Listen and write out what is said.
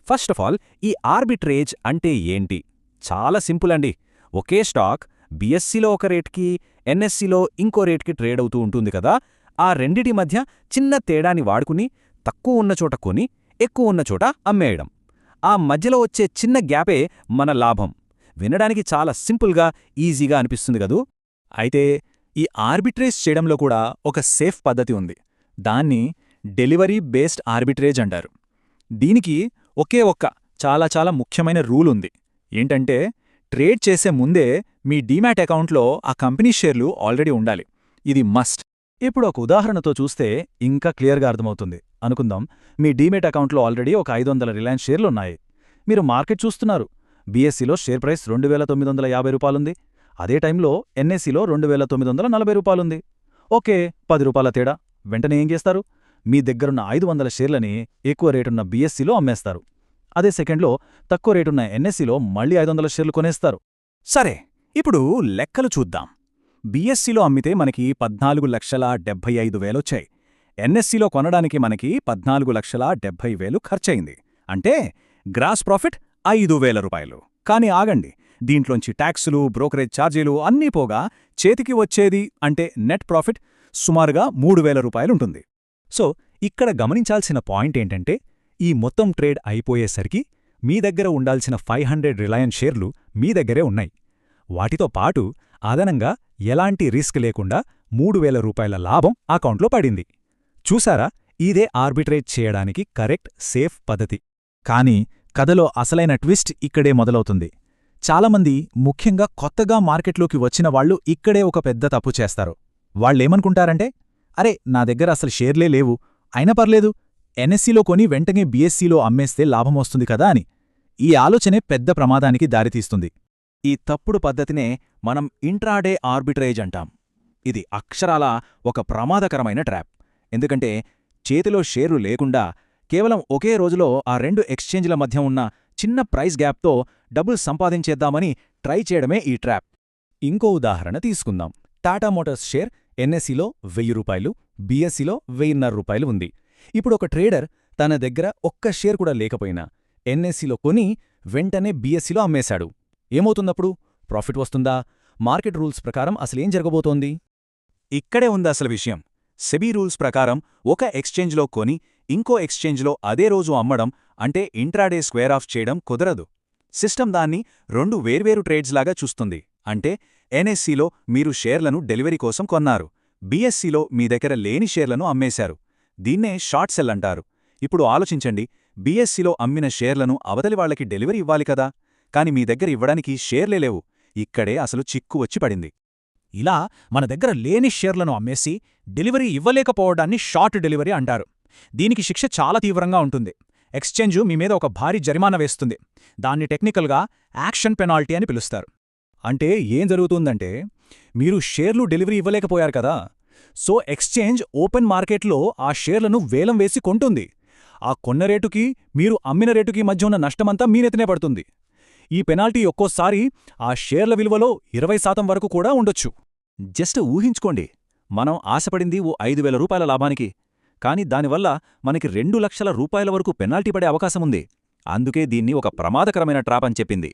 First of all ఈ arbitrage అంటే ఏంటి? చాలా సింపుల్ అండి. ఒకే స్టాక్ బీఎస్సీలో ఒక రేట్కి, ఎన్ఎస్సీలో ఇంకో రేట్కి ట్రేడ్ అవుతూ ఉంటుంది కదా, ఆ రెండిటి మధ్య చిన్న తేడాని వాడుకుని తక్కువ ఉన్న చోట కొని, ఎక్కువ ఉన్న చోట అమ్మేయడం. ఆ మధ్యలో వచ్చే చిన్న గ్యాపే మన లాభం. వినడానికి చాలా సింపుల్గా, ఈజీగా అనిపిస్తుంది కదూ. అయితే ఈ ఆర్బిట్రేజ్ చేయడంలో కూడా ఒక సేఫ్ పద్ధతి ఉంది. దాన్ని డెలివరీ బేస్డ్ ఆర్బిట్రేజ్ అంటారు. దీనికి ఒకే ఒక్క చాలా ముఖ్యమైన రూల్ ఉంది. ఏంటంటే, ట్రేడ్ చేసే ముందే మీ డీమ్యాట్ అకౌంట్లో ఆ కంపెనీ షేర్లు ఆల్రెడీ ఉండాలి. ఇది మస్ట్. ఇప్పుడు ఒక ఉదాహరణతో చూస్తే ఇంకా క్లియర్గా అర్థమవుతుంది. అనుకుందాం, మీ డీమ్యాట్ అకౌంట్లో ఆల్రెడీ ఒక 500 రిలయన్స్ షేర్లున్నాయి. మీరు మార్కెట్ చూస్తున్నారు. బీఎస్సీలో షేర్ ప్రైస్ 2950 రూపాయలుంది. అదే టైంలో ఎన్ఎస్సీలో 2940 రూపాయలుంది. ఓకే, 10 రూపాయల తేడా. వెంటనే ఏం చేస్తారు? మీ దగ్గరున్న 500 షేర్లని ఎక్కువ రేటున్న బీఎస్సీలో అమ్మేస్తారు. అదే సెకండ్లో తక్కువ రేటున్న ఎన్ఎస్సీలో మళ్ళీ 500 షేర్లు కొనేస్తారు. సరే, ఇప్పుడు లెక్కలు చూద్దాం. బీఎస్సీలో అమ్మితే మనకి 14,75,000 వచ్చాయి. ఎన్ఎస్సీలో కొనడానికి మనకి 14,70,000 ఖర్చయింది. అంటే గ్రాస్ ప్రాఫిట్ 5,000 రూపాయలు. కానీ ఆగండి, దీంట్లోంచి ట్యాక్సులు, బ్రోకరేజ్ ఛార్జీలు అన్నీ పోగా చేతికి వచ్చేది అంటే నెట్ ప్రాఫిట్ సుమారుగా 3,000 రూపాయలుంటుంది. సో ఇక్కడ గమనించాల్సిన పాయింట్ ఏంటంటే, ఈ మొత్తం ట్రేడ్ అయిపోయేసరికి మీ దగ్గర ఉండాల్సిన 500 రిలయన్స్ షేర్లు మీ దగ్గరే ఉన్నాయి. వాటితో పాటు అదనంగా ఎలాంటి రిస్క్ లేకుండా 3,000 రూపాయల లాభం అకౌంట్లో పడింది. చూసారా, ఇదే ఆర్బిట్రేజ్ చేయడానికి కరెక్ట్, సేఫ్ పద్ధతి. కానీ కథలో అసలైన ట్విస్ట్ ఇక్కడే మొదలవుతుంది. చాలామంది, ముఖ్యంగా కొత్తగా మార్కెట్లోకి వచ్చిన వాళ్ళు ఇక్కడే ఒక పెద్ద తప్పు చేస్తారు. వాళ్ళేమనుకుంటారంటే, అరే, నా దగ్గర అసలు షేర్లే లేవు, అయినా పర్లేదు, ఎన్ఎస్సీలో కొని వెంటనే బీఎస్సీలో అమ్మేస్తే లాభమొస్తుంది కదా అని. ఈ ఆలోచనే పెద్ద ప్రమాదానికి దారితీస్తుంది. ఈ తప్పుడు పద్ధతినే మనం ఇంట్రాడే ఆర్బిట్రేజ్ అంటాం. ఇది అక్షరాలా ఒక ప్రమాదకరమైన ట్రాప్. ఎందుకంటే చేతిలో షేర్లు లేకుండా కేవలం ఒకే రోజులో ఆ రెండు ఎక్స్చేంజ్ల మధ్య ఉన్న చిన్న ప్రైస్ గ్యాప్తో డబ్బులు సంపాదించేద్దామని ట్రై చేయడమే ఈ ట్రాప్. ఇంకో ఉదాహరణ తీసుకుందాం. టాటా మోటార్స్ షేర్ ఎన్ఎస్సీలో 1000 రూపాయలు, బీఎస్సీలో 1,500 రూపాయలు ఉంది. ఇప్పుడు ఒక ట్రేడర్ తన దగ్గర ఒక్క షేర్ కూడా లేకపోయినా ఎన్ఎస్సీలో కొని వెంటనే బీఎస్సీలో అమ్మేశాడు. ఏమవుతుందప్పుడు? ప్రాఫిట్ వస్తుందా? మార్కెట్ రూల్స్ ప్రకారం అసలేం జరగబోతోంది? ఇక్కడే ఉంది అసలు విషయం. సెబీ రూల్స్ ప్రకారం ఒక ఎక్స్చేంజ్లో కొని ఇంకో ఎక్స్చేంజ్లో అదే రోజు అమ్మడం అంటే ఇంట్రాడే స్క్వేర్ ఆఫ్ చేయడం కుదరదు. సిస్టమ్ దాన్ని రెండు వేర్వేరు ట్రేడ్స్లాగా చూస్తుంది. అంటే ఎన్ఎస్సీలో మీరు షేర్లను డెలివరీ కోసం కొన్నారు, బీఎస్సీలో మీ దగ్గర లేని షేర్లను అమ్మేశారు. దీన్నే షార్ట్ సెల్ అంటారు. ఇప్పుడు ఆలోచించండి, బీఎస్సీలో అమ్మిన షేర్లను అవతలి వాళ్లకి డెలివరీ ఇవ్వాలి కదా, కాని మీ దగ్గర ఇవ్వడానికి షేర్లే లేవు. ఇక్కడే అసలు చిక్కు వచ్చి పడింది. ఇలా మన దగ్గర లేని షేర్లను అమ్మేసి డెలివరీ ఇవ్వలేకపోవడాన్ని షార్ట్ డెలివరీ అంటారు. దీనికి శిక్ష చాలా తీవ్రంగా ఉంటుంది. ఎక్స్చేంజు మీ మీద ఒక భారీ జరిమానా వేస్తుంది. దాన్ని టెక్నికల్గా యాక్షన్ పెనాల్టీ అని పిలుస్తారు. అంటే ఏం జరుగుతుందంటే, మీరు షేర్లు డెలివరీ ఇవ్వలేకపోయారు కదా, సో ఎక్స్చేంజ్ ఓపెన్ మార్కెట్లో ఆ షేర్లను వేలం వేసి కొంటుంది. ఆ కొన్న రేటుకి మీరు అమ్మిన రేటుకి మధ్య ఉన్న నష్టమంతా మీ నెత్తినే పడుతుంది. ఈ పెనాల్టీ ఒక్కోసారి ఆ షేర్ల విలువలో 20% వరకు కూడా ఉండొచ్చు. జస్ట్ ఊహించుకోండి, మనం ఆశపడింది ఓ 5,000 రూపాయల లాభానికి, కాని దానివల్ల మనకి 2 లక్షల రూపాయల వరకు పెనాల్టీ పడే అవకాశముంది. అందుకే దీన్ని ఒక ప్రమాదకరమైన ట్రాప్ అని చెప్పింది.